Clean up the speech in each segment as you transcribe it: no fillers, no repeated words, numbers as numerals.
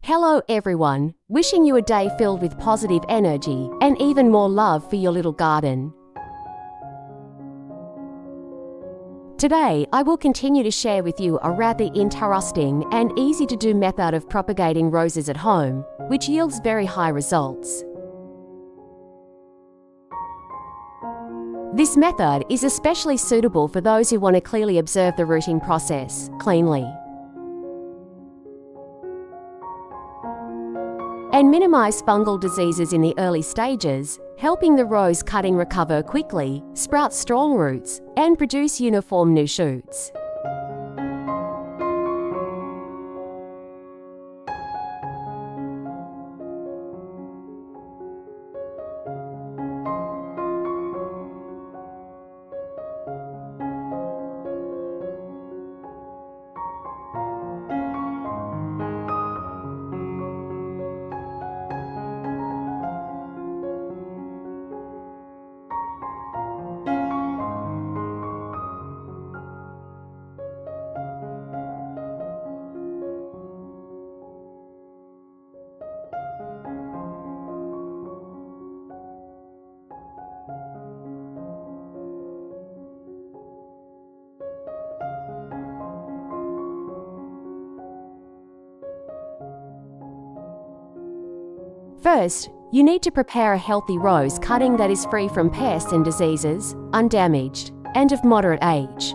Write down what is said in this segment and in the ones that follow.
Hello everyone, wishing you a day filled with positive energy and even more love for your little garden. Today, I will continue to share with you a rather interesting and easy to do method of propagating roses at home, which yields very high results. This method is especially suitable for those who want to clearly observe the rooting process cleanly and minimize fungal diseases in the early stages, helping the rose cutting recover quickly, sprout strong roots, and produce uniform new shoots. First, you need to prepare a healthy rose cutting that is free from pests and diseases, undamaged, and of moderate age.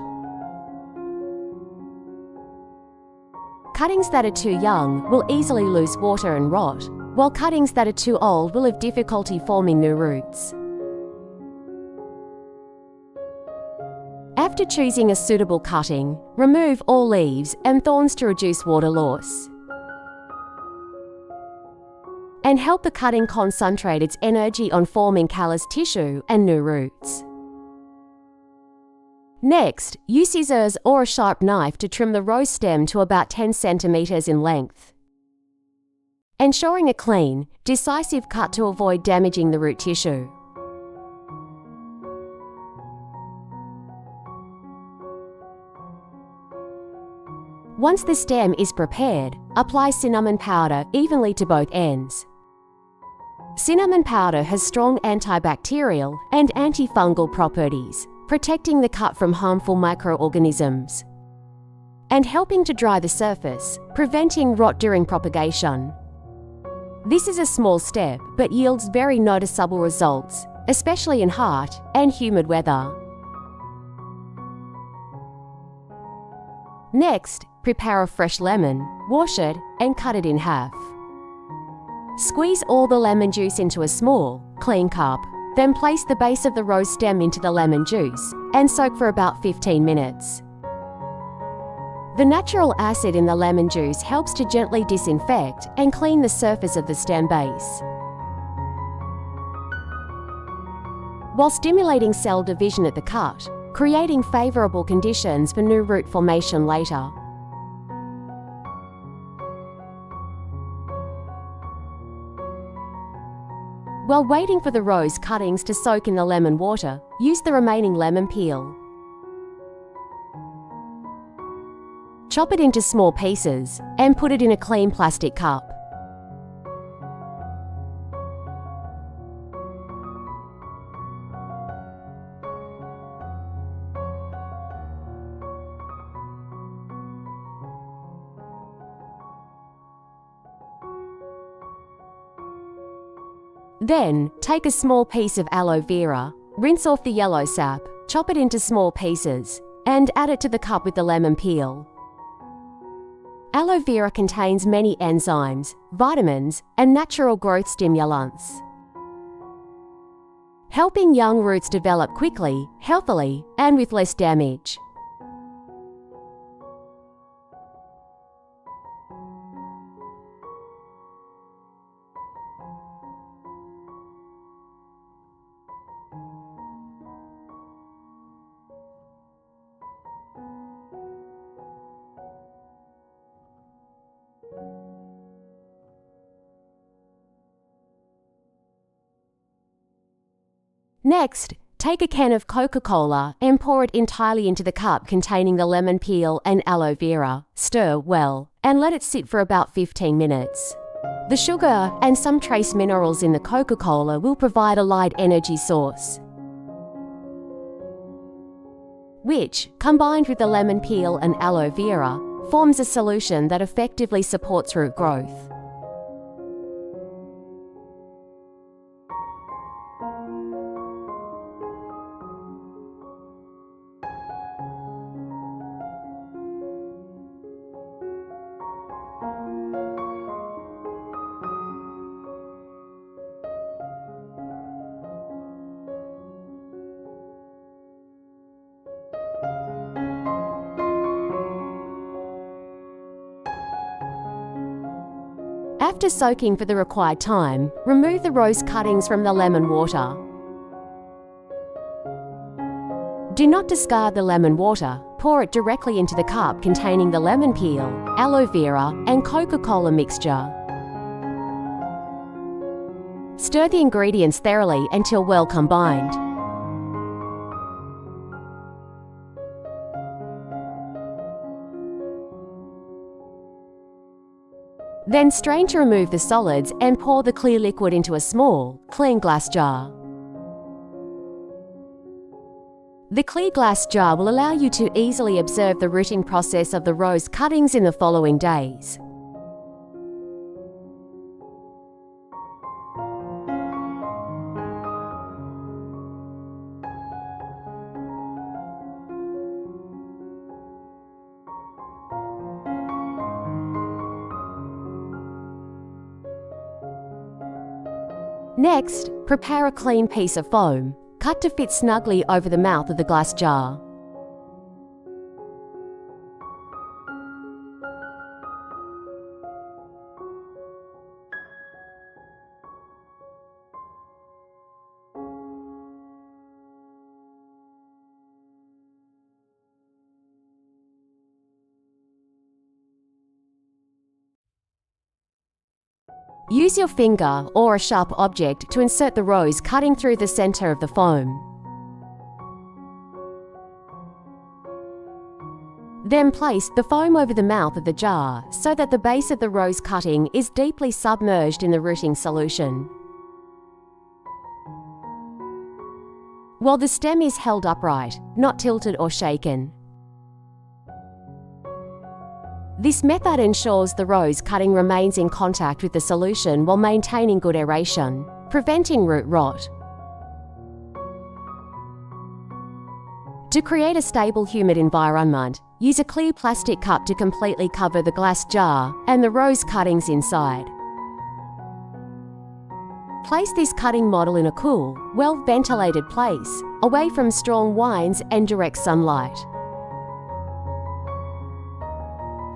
Cuttings that are too young will easily lose water and rot, while cuttings that are too old will have difficulty forming new roots. After choosing a suitable cutting, remove all leaves and thorns to reduce water loss and help the cutting concentrate its energy on forming callus tissue and new roots. Next, use scissors or a sharp knife to trim the rose stem to about 10 centimeters in length, ensuring a clean, decisive cut to avoid damaging the root tissue. Once the stem is prepared, apply cinnamon powder evenly to both ends. Cinnamon powder has strong antibacterial and antifungal properties, protecting the cut from harmful microorganisms and helping to dry the surface, preventing rot during propagation. This is a small step but yields very noticeable results, especially in hot and humid weather. Next, prepare a fresh lemon, wash it, and cut it in half. Squeeze all the lemon juice into a small, clean cup, then place the base of the rose stem into the lemon juice and soak for about 15 minutes. The natural acid in the lemon juice helps to gently disinfect and clean the surface of the stem base, while stimulating cell division at the cut, creating favorable conditions for new root formation later. While waiting for the rose cuttings to soak in the lemon water, use the remaining lemon peel. Chop it into small pieces and put it in a clean plastic cup. Then, take a small piece of aloe vera, rinse off the yellow sap, chop it into small pieces, and add it to the cup with the lemon peel. Aloe vera contains many enzymes, vitamins, and natural growth stimulants, helping young roots develop quickly, healthily, and with less damage. Next, take a can of Coca-Cola and pour it entirely into the cup containing the lemon peel and aloe vera. Stir well and let it sit for about 15 minutes. The sugar and some trace minerals in the Coca-Cola will provide a light energy source, which, combined with the lemon peel and aloe vera, forms a solution that effectively supports root growth. After soaking for the required time, remove the rose cuttings from the lemon water. Do not discard the lemon water. Pour it directly into the cup containing the lemon peel, aloe vera, and Coca-Cola mixture. Stir the ingredients thoroughly until well combined. Then strain to remove the solids and pour the clear liquid into a small, clean glass jar. The clear glass jar will allow you to easily observe the rooting process of the rose cuttings in the following days. Next, prepare a clean piece of foam, cut to fit snugly over the mouth of the glass jar. Use your finger or a sharp object to insert the rose cutting through the center of the foam. Then place the foam over the mouth of the jar so that the base of the rose cutting is deeply submerged in the rooting solution. While the stem is held upright, not tilted or shaken. This method ensures the rose cutting remains in contact with the solution while maintaining good aeration, preventing root rot. To create a stable humid environment, use a clear plastic cup to completely cover the glass jar and the rose cuttings inside. Place this cutting model in a cool, well-ventilated place, away from strong winds and direct sunlight.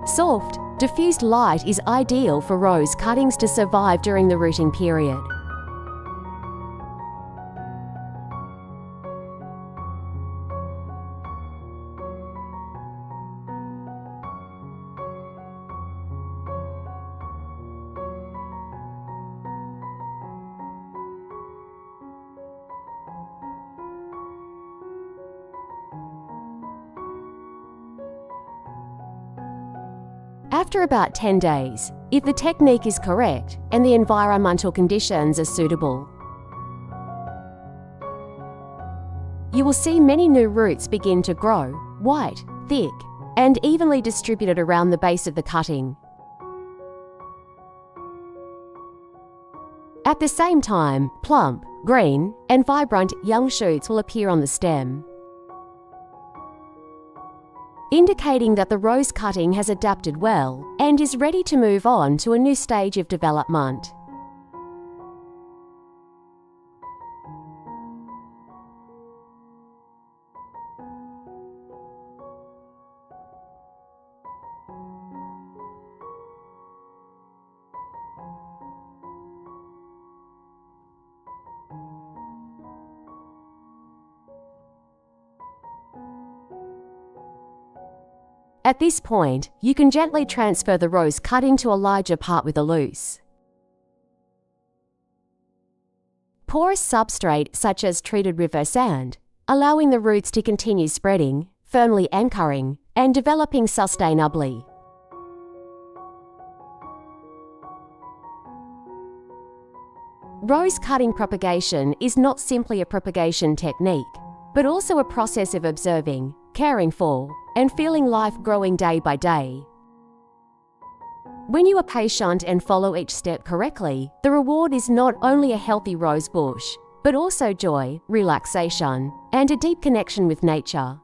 Soft, diffused light is ideal for rose cuttings to survive during the rooting period. After about 10 days, if the technique is correct and the environmental conditions are suitable, you will see many new roots begin to grow, white, thick, and evenly distributed around the base of the cutting. At the same time, plump, green, and vibrant young shoots will appear on the stem, indicating that the rose cutting has adapted well and is ready to move on to a new stage of development. At this point, you can gently transfer the rose cutting to a larger part with a loose, porous substrate such as treated river sand, allowing the roots to continue spreading, firmly anchoring, and developing sustainably. Rose cutting propagation is not simply a propagation technique, but also a process of observing, caring for, and feeling life growing day by day. When you are patient and follow each step correctly, the reward is not only a healthy rose bush, but also joy, relaxation, and a deep connection with nature.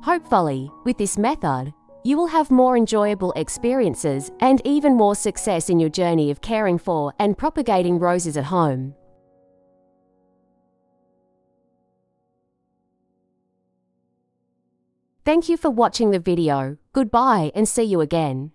Hopefully, with this method, you will have more enjoyable experiences and even more success in your journey of caring for and propagating roses at home. Thank you for watching the video. Goodbye and see you again.